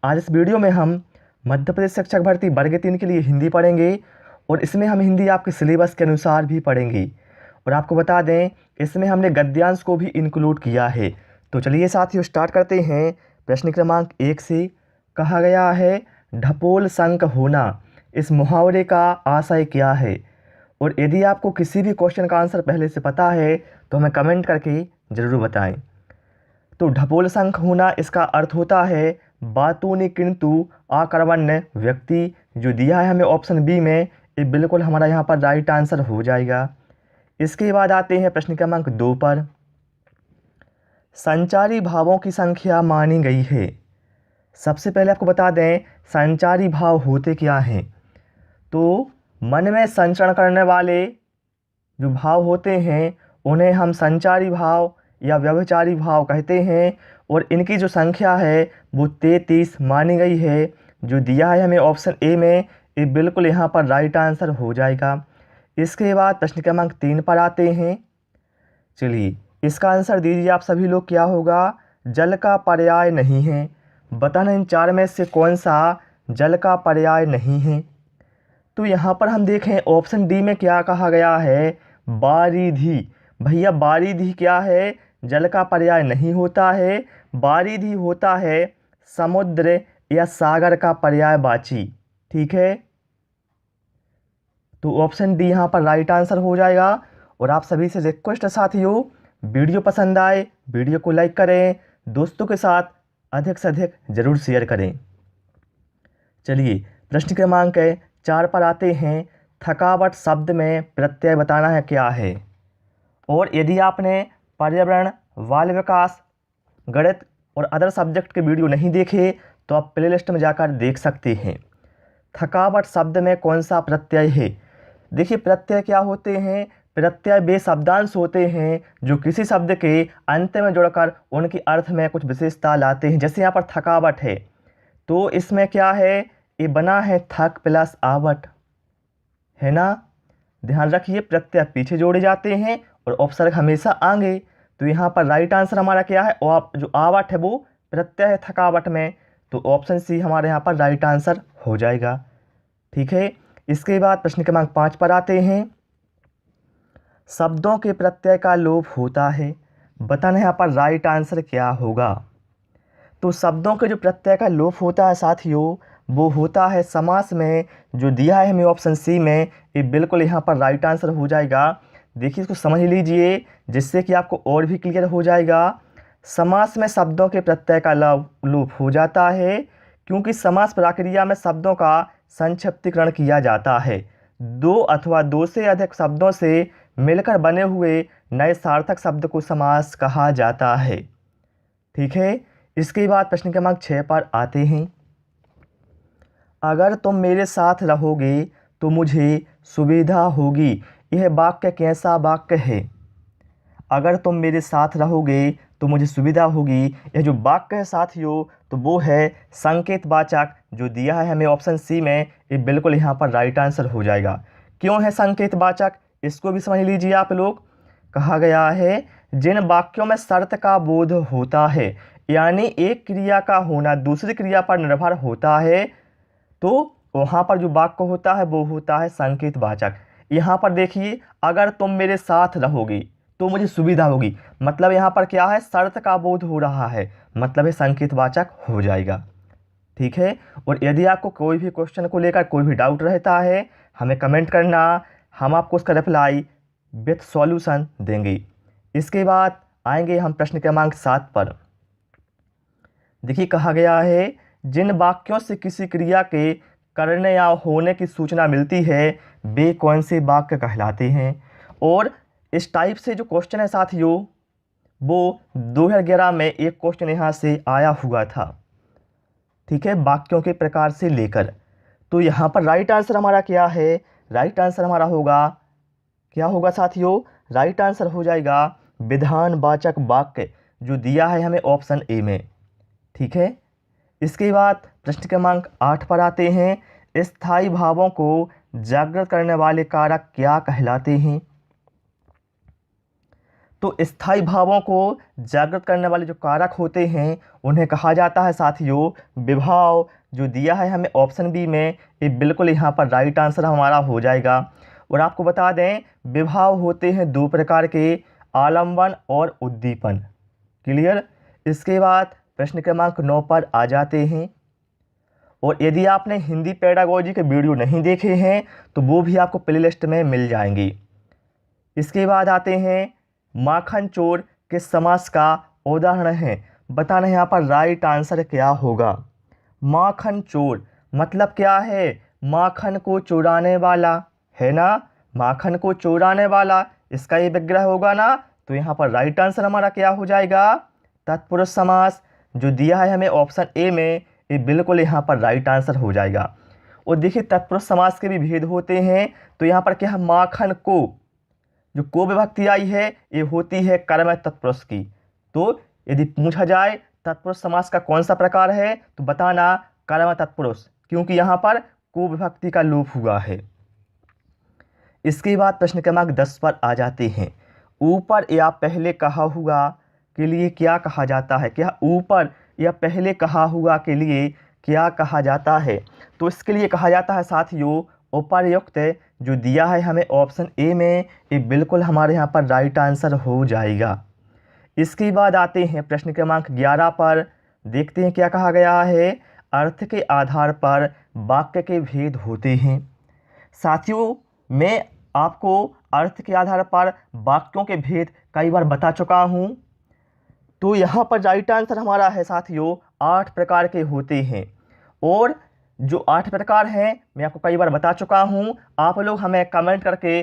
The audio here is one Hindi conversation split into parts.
आज इस वीडियो में हम मध्य प्रदेश शिक्षक भर्ती वर्ग 3 के लिए हिंदी पढ़ेंगे और इसमें हम हिंदी आपके सिलेबस के अनुसार भी पढ़ेंगे। और आपको बता दें, इसमें हमने गद्यांश को भी इंक्लूड किया है। तो चलिए साथियों स्टार्ट करते हैं। प्रश्न क्रमांक 1 से कहा गया है, ढपोल संक होना, इस मुहावरे का आशय क्या है। और यदि आपको किसी भी क्वेश्चन का आंसर पहले से पता है तो हमें कमेंट करके ज़रूर बताएं। तो ढपोल संख होना, इसका अर्थ होता है बातूनी किंतु आकर्मण्य व्यक्ति। जो दिया है हमें ऑप्शन बी में, ये बिल्कुल हमारा यहाँ पर राइट आंसर हो जाएगा। इसके बाद आते हैं प्रश्न क्रमांक 2 पर। संचारी भावों की संख्या मानी गई है। सबसे पहले आपको बता दें संचारी भाव होते क्या हैं। तो मन में संचरण करने वाले जो भाव होते हैं उन्हें हम संचारी भाव या व्यभिचारी भाव कहते हैं। और इनकी जो संख्या है वो 33 मानी गई है। जो दिया है हमें ऑप्शन ए में, ये बिल्कुल यहाँ पर राइट आंसर हो जाएगा। इसके बाद प्रश्न क्रमांक 3 पर आते हैं। चलिए इसका आंसर दीजिए आप सभी लोग, क्या होगा। जल का पर्याय नहीं है। बताना इन 4 में से कौन सा जल का पर्याय नहीं है। तो यहाँ पर हम देखें ऑप्शन डी में क्या कहा गया है, बारिधि। भैया बारिधि क्या है, जल का पर्याय नहीं होता है। बारिधि होता है समुद्र या सागर का पर्यायवाची। ठीक है, तो ऑप्शन डी यहाँ पर राइट आंसर हो जाएगा। और आप सभी से रिक्वेस्ट है साथियों, वीडियो पसंद आए वीडियो को लाइक करें, दोस्तों के साथ अधिक से अधिक ज़रूर शेयर करें। चलिए प्रश्न क्रमांक 4 पर आते हैं। थकावट शब्द में प्रत्यय बताना है क्या है। और यदि आपने पर्यावरण, बाल विकास, गणित और अदर सब्जेक्ट के वीडियो नहीं देखे तो आप प्लेलिस्ट में जाकर देख सकते हैं। थकावट शब्द में कौन सा प्रत्यय है। देखिए प्रत्यय क्या होते हैं, प्रत्यय वे शब्दांश होते हैं जो किसी शब्द के अंत में जुड़कर उनके अर्थ में कुछ विशेषता लाते हैं। जैसे यहाँ पर थकावट है तो इसमें क्या है, ये बना है थक प्लस आवट, है ना। ध्यान रखिए प्रत्यय पीछे जोड़े जाते हैं और उपसर्ग हमेशा आगे। तो यहाँ पर राइट आंसर हमारा क्या है, और जो आवट है वो प्रत्यय है थकावट में। तो ऑप्शन सी हमारे यहाँ पर राइट आंसर हो जाएगा। ठीक है, इसके बाद प्रश्न क्रमांक 5 पर आते हैं। शब्दों के प्रत्यय का लोप होता है। बताना है यहाँ पर राइट आंसर क्या होगा। तो शब्दों के जो प्रत्यय का लोप होता है साथियों, वो होता है समास में। जो दिया है हमें ऑप्शन सी में, ये बिल्कुल यहाँ पर राइट आंसर हो जाएगा। देखिए इसको समझ लीजिए जिससे कि आपको और भी क्लियर हो जाएगा। समास में शब्दों के प्रत्यय का लोप हो जाता है क्योंकि समास प्रक्रिया में शब्दों का संक्षिप्तीकरण किया जाता है। 2 अथवा 2 से अधिक शब्दों से मिलकर बने हुए नए सार्थक शब्द को समास कहा जाता है। ठीक है, इसके बाद प्रश्न क्रमांक 6 पर आते हैं। अगर तुम मेरे साथ रहोगे तो मुझे सुविधा होगी। यह वाक्य कैसा वाक्य है। अगर तुम मेरे साथ रहोगे तो मुझे सुविधा होगी, यह जो वाक्य है साथियों तो वो है संकेतवाचक। जो दिया है हमें ऑप्शन सी में, ये बिल्कुल यहाँ पर राइट आंसर हो जाएगा। क्यों है संकेतवाचक, इसको भी समझ लीजिए आप लोग। कहा गया है जिन वाक्यों में शर्त का बोध होता है, यानी एक क्रिया का होना दूसरी क्रिया पर निर्भर होता है, तो वहाँ पर जो वाक्य होता है वो होता है संकेतवाचक। यहाँ पर देखिए अगर तुम मेरे साथ रहोगे तो मुझे सुविधा होगी, मतलब यहाँ पर क्या है, शर्त का बोध हो रहा है, मतलब ये संकेतवाचक हो जाएगा। ठीक है, और यदि आपको कोई भी क्वेश्चन को लेकर कोई भी डाउट रहता है हमें कमेंट करना, हम आपको उसका रिप्लाई विथ सॉल्यूशन देंगे। इसके बाद आएंगे हम प्रश्न क्रमांक 7 पर। देखिए कहा गया है जिन वाक्यों से किसी क्रिया के करने या होने की सूचना मिलती है वे कौन से वाक्य कहलाते हैं। और इस टाइप से जो क्वेश्चन है साथियों वो 2011 में एक क्वेश्चन यहाँ से आया हुआ था। ठीक है, वाक्यों के प्रकार से लेकर। तो यहाँ पर राइट आंसर हमारा क्या है, राइट आंसर हमारा होगा, क्या होगा साथियों, राइट आंसर हो जाएगा विधानवाचक वाक्य, जो दिया है हमें ऑप्शन ए में। ठीक है, इसके बाद प्रश्न क्रमांक 8 पर आते हैं। स्थायी भावों को जागृत करने वाले कारक क्या कहलाते हैं। तो स्थायी भावों को जागृत करने वाले जो कारक होते हैं उन्हें कहा जाता है साथियों विभाव। जो दिया है हमें ऑप्शन बी में, ये बिल्कुल यहाँ पर राइट आंसर हमारा हो जाएगा। और आपको बता दें विभाव होते हैं दो प्रकार के, आलंबन और उद्दीपन। क्लियर। इसके बाद प्रश्न क्रमांक 9 पर आ जाते हैं। और यदि आपने हिंदी पेडागोजी के वीडियो नहीं देखे हैं तो वो भी आपको प्लेलिस्ट में मिल जाएंगी। इसके बाद आते हैं माखन चोर किस समास का उदाहरण है। बताना है यहाँ पर राइट आंसर क्या होगा। माखन चोर मतलब क्या है, माखन को चुराने वाला, है ना, माखन को चुराने वाला, इसका ये विग्रह होगा ना। तो यहाँ पर राइट आंसर हमारा क्या हो जाएगा, तत्पुरुष समास। जो दिया है हमें ऑप्शन ए में, ये बिल्कुल यहाँ पर राइट आंसर हो जाएगा। और देखिए तत्पुरुष समास के भी भेद होते हैं। तो यहाँ पर क्या है, माखन को, जो को विभक्ति आई है ये होती है कर्म तत्पुरुष की। तो यदि पूछा जाए तत्पुरुष समास का कौन सा प्रकार है तो बताना कर्म तत्पुरुष, क्योंकि यहाँ पर को विभक्ति का लोप हुआ है। इसके बाद प्रश्न क्रमांक 10 पर आ जाते हैं। ऊपर या पहले कहा हुआ के लिए क्या कहा जाता है। क्या ऊपर या पहले कहा हुआ के लिए क्या कहा जाता है। तो इसके लिए कहा जाता है साथियों उपर्युक्त। जो दिया है हमें ऑप्शन ए में, ये बिल्कुल हमारे यहाँ पर राइट आंसर हो जाएगा। इसके बाद आते हैं प्रश्न क्रमांक 11 पर। देखते हैं क्या कहा गया है। अर्थ के आधार पर वाक्य के भेद होते हैं। साथियों मैं आपको अर्थ के आधार पर वाक्यों के भेद कई बार बता चुका हूँ। तो यहाँ पर राइट आंसर हमारा है साथियों 8 प्रकार के होते हैं। और जो 8 प्रकार हैं मैं आपको कई बार बता चुका हूँ। आप लोग हमें कमेंट करके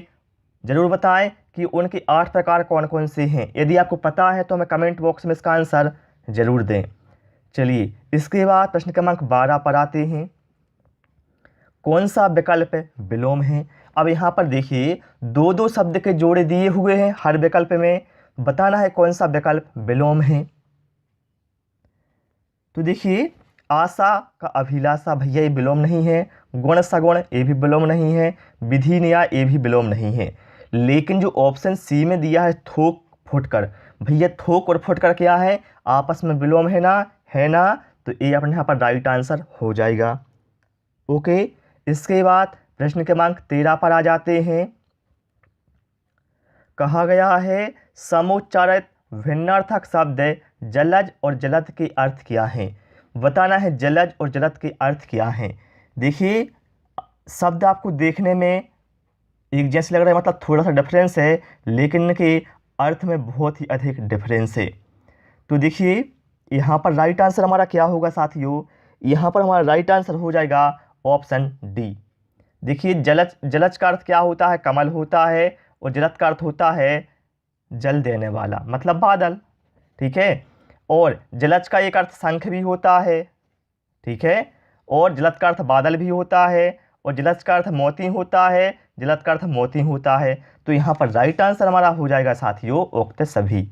ज़रूर बताएं कि उनके 8 प्रकार कौन कौन से हैं। यदि आपको पता है तो हमें कमेंट बॉक्स में इसका आंसर ज़रूर दें। चलिए इसके बाद प्रश्न क्रमांक 12 पर आते हैं। कौन सा विकल्प विलोम है। अब यहाँ पर देखिए दो दो शब्द के जोड़े दिए हुए हैं हर विकल्प में। बताना है कौन सा विकल्प विलोम है। तो देखिए आशा का अभिलाषा, भैया ये विलोम नहीं है। गुण सगुण ये भी विलोम नहीं है। विधि न्याय ये भी विलोम नहीं है। लेकिन जो ऑप्शन सी में दिया है थोक फुटकर, भैया थोक और फुटकर क्या है, आपस में विलोम है ना, है ना। तो ये अपने यहाँ पर राइट आंसर हो जाएगा। ओके। इसके बाद प्रश्न क्रमांक 13 पर आ जाते हैं। कहा गया है समुच्चारित भिन्नार्थक शब्द जलज और जलद के अर्थ क्या हैं। बताना है जलज और जलद के अर्थ क्या हैं। देखिए शब्द आपको देखने में एक जैसे लग रहा है, मतलब थोड़ा सा डिफरेंस है, लेकिन इनके अर्थ में बहुत ही अधिक डिफरेंस है। तो देखिए यहाँ पर राइट आंसर हमारा क्या होगा साथियों। यहाँ पर हमारा राइट आंसर हो जाएगा ऑप्शन डी। देखिए जलज, जलज का अर्थ क्या होता है, कमल होता है। और जलद का अर्थ होता है जल देने वाला, मतलब बादल। ठीक है। और जलज का एक अर्थ शंख भी होता है। ठीक है। और जलद का अर्थ बादल भी होता है। और जलज का अर्थ मोती होता है। जलद का अर्थ मोती होता है। तो यहाँ पर राइट आंसर हमारा हो जाएगा साथियों उक्त सभी।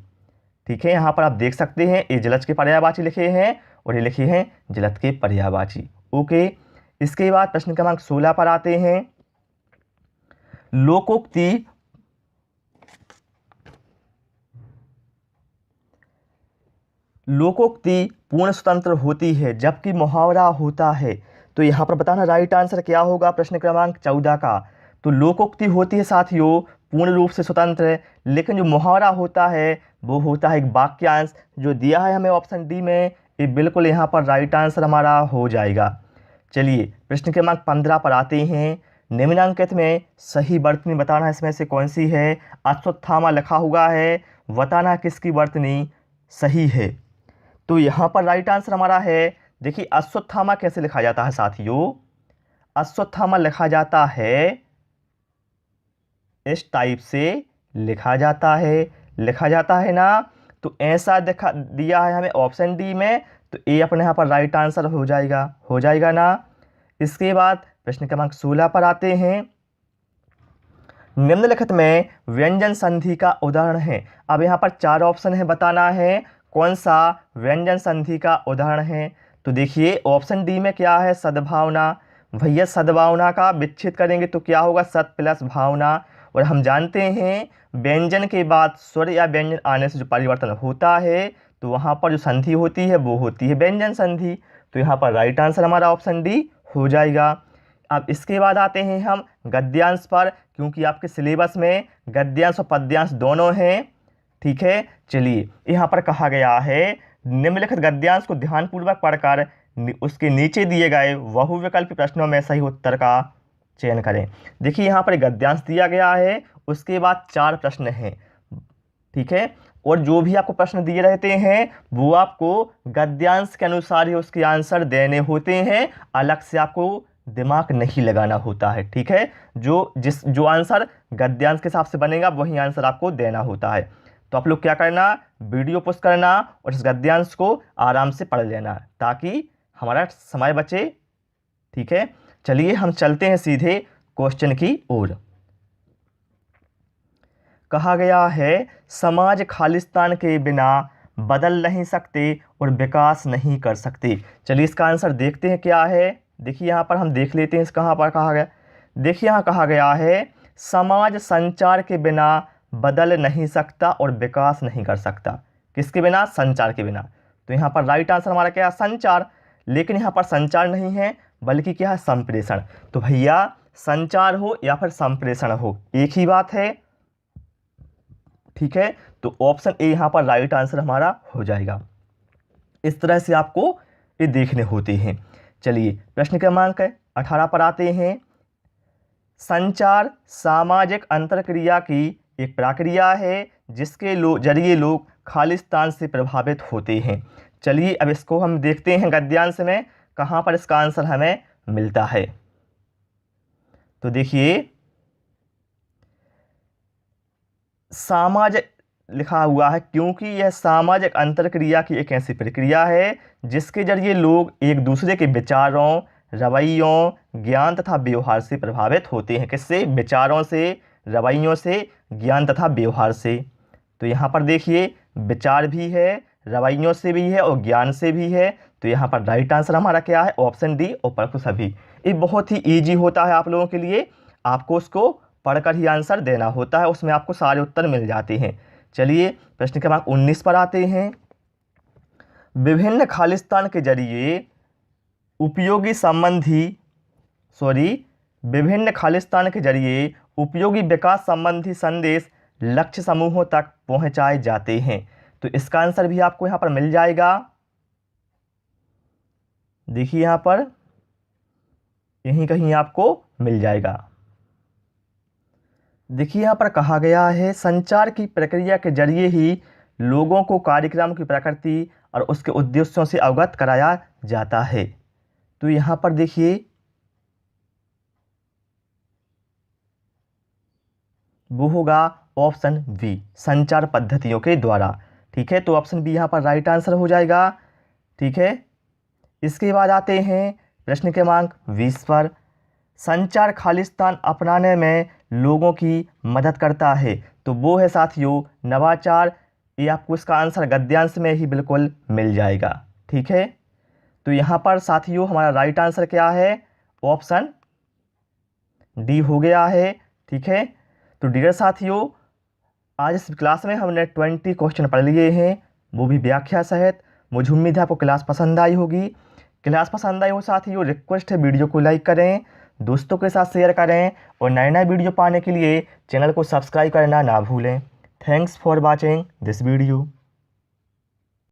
ठीक है। यहाँ पर आप देख सकते हैं ये जलज के पर्यायवाची लिखे हैं और ये लिखे हैं जलद के पर्यायवाची। ओके। इसके बाद प्रश्न क्रमांक 16 पर आते हैं। लोकोक्ति लोकोक्ति पूर्ण स्वतंत्र होती है जबकि मुहावरा होता है। तो यहाँ पर बताना राइट आंसर क्या होगा प्रश्न क्रमांक 14 का। तो लोकोक्ति होती है साथियों पूर्ण रूप से स्वतंत्र, लेकिन जो मुहावरा होता है वो होता है एक वाक्यांश। जो दिया है हमें ऑप्शन डी में, ये बिल्कुल यहाँ पर राइट आंसर हमारा हो जाएगा। चलिए प्रश्न क्रमांक 15 पर आते हैं। निम्नांकित में सही वर्तनी बताना इसमें से कौन सी है। अश्वत्थामा लिखा हुआ है, बताना किसकी वर्तनी सही है। तो यहाँ पर राइट आंसर हमारा है, देखिए अश्वत्थामा कैसे लिखा जाता है साथियों। अश्वत्थामा लिखा जाता है इस टाइप से लिखा जाता है ना। तो ऐसा दिया है हमें ऑप्शन डी में, तो ए अपने यहाँ पर राइट आंसर हो जाएगा ना। इसके बाद प्रश्न क्रमांक 16 पर आते हैं। निम्नलिखित में व्यंजन संधि का उदाहरण है। अब यहाँ पर 4 ऑप्शन है, बताना है कौन सा व्यंजन संधि का उदाहरण है। तो देखिए ऑप्शन डी में क्या है, सद्भावना। भैया सद्भावना का विच्छेद करेंगे तो क्या होगा, सत प्लस भावना। और हम जानते हैं व्यंजन के बाद स्वर या व्यंजन आने से जो परिवर्तन होता है तो वहाँ पर जो संधि होती है वो होती है व्यंजन संधि। तो यहाँ पर राइट आंसर हमारा ऑप्शन डी हो जाएगा। अब इसके बाद आते हैं हम गद्यांश पर, क्योंकि आपके सिलेबस में गद्यांश और पद्यांश दोनों हैं। ठीक है, चलिए यहाँ पर कहा गया है निम्नलिखित गद्यांश को ध्यानपूर्वक पढ़कर उसके नीचे दिए गए बहुविकल्पी प्रश्नों में सही उत्तर का चयन करें। देखिए यहाँ पर गद्यांश दिया गया है, उसके बाद 4 प्रश्न हैं। ठीक है, और जो भी आपको प्रश्न दिए रहते हैं वो आपको गद्यांश के अनुसार ही उसके आंसर देने होते हैं, अलग से आपको दिमाग नहीं लगाना होता है। ठीक है, जो आंसर गद्यांश के हिसाब से बनेगा वही आंसर आपको देना होता है। तो आप लोग क्या करना, वीडियो पोस्ट करना और इस गद्यांश को आराम से पढ़ लेना ताकि हमारा समय बचे। ठीक है, चलिए हम चलते हैं सीधे क्वेश्चन की ओर। कहा गया है समाज खालिस्तान के बिना बदल नहीं सकते और विकास नहीं कर सकते। चलिए इसका आंसर देखते हैं क्या है। देखिए यहाँ पर हम देख लेते हैं इस कहाँ पर कहा गया। देखिए यहाँ कहा गया है समाज संचार के बिना बदल नहीं सकता और विकास नहीं कर सकता। किसके बिना? संचार के बिना। तो यहाँ पर राइट आंसर हमारा क्या है? संचार। लेकिन यहाँ पर संचार नहीं है बल्कि क्या है? संप्रेषण। तो भैया संचार हो या फिर संप्रेषण हो एक ही बात है। ठीक है, तो ऑप्शन ए यहाँ पर राइट आंसर हमारा हो जाएगा। इस तरह से आपको ये देखने होते हैं। चलिए प्रश्न क्रमांक 18 पर आते हैं। संचार सामाजिक अंतरक्रिया की एक प्रक्रिया है जिसके जरिए लोग खालिस्तान से प्रभावित होते हैं। चलिए अब इसको हम देखते हैं गद्यांश में कहाँ पर इसका आंसर हमें मिलता है। तो देखिए सामाजिक लिखा हुआ है क्योंकि यह सामाजिक अंतरक्रिया की एक ऐसी प्रक्रिया है जिसके जरिए लोग एक दूसरे के विचारों, रवैयों, ज्ञान तथा व्यवहार से प्रभावित होते हैं। किससे? विचारों से, रवैयों से, ज्ञान तथा व्यवहार से। तो यहाँ पर देखिए विचार भी है, रवैयों से भी है और ज्ञान से भी है। तो यहाँ पर राइट आंसर हमारा क्या है? ऑप्शन डी, उपरोक्त सभी। ये बहुत ही ईजी होता है आप लोगों के लिए, आपको उसको पढ़कर ही आंसर देना होता है, उसमें आपको सारे उत्तर मिल जाते हैं। चलिए प्रश्न क्रमांक 19 पर आते हैं। विभिन्न खालिस्तान के जरिए विभिन्न खालिस्तान के जरिए उपयोगी विकास संबंधी संदेश लक्ष्य समूहों तक पहुंचाए जाते हैं। तो इसका आंसर भी आपको यहाँ पर मिल जाएगा। देखिए यहाँ पर यहीं कहीं आपको मिल जाएगा। देखिए यहाँ पर कहा गया है संचार की प्रक्रिया के जरिए ही लोगों को कार्यक्रम की प्रकृति और उसके उद्देश्यों से अवगत कराया जाता है। तो यहाँ पर देखिए वो होगा ऑप्शन बी, संचार पद्धतियों के द्वारा। ठीक है, तो ऑप्शन बी यहाँ पर राइट आंसर हो जाएगा। ठीक है, इसके बाद आते हैं प्रश्न क्रमांक 20 पर। संचार खालिस्तान अपनाने में लोगों की मदद करता है। तो वो है साथियों नवाचार। ये आपको इसका आंसर गद्यांश में ही बिल्कुल मिल जाएगा। ठीक है, तो यहाँ पर साथियों हमारा राइट आंसर क्या है? ऑप्शन डी हो गया है। ठीक है, तो डियर साथियों आज इस क्लास में हमने 20 क्वेश्चन पढ़ लिए हैं, वो भी व्याख्या सहित। मुझे उम्मीद है आपको क्लास पसंद आई होगी। क्लास पसंद आई हो साथियों रिक्वेस्ट है वीडियो को लाइक करें, दोस्तों के साथ शेयर करें और नए नए वीडियो पाने के लिए चैनल को सब्सक्राइब करना ना भूलें। Thanks for watching this video.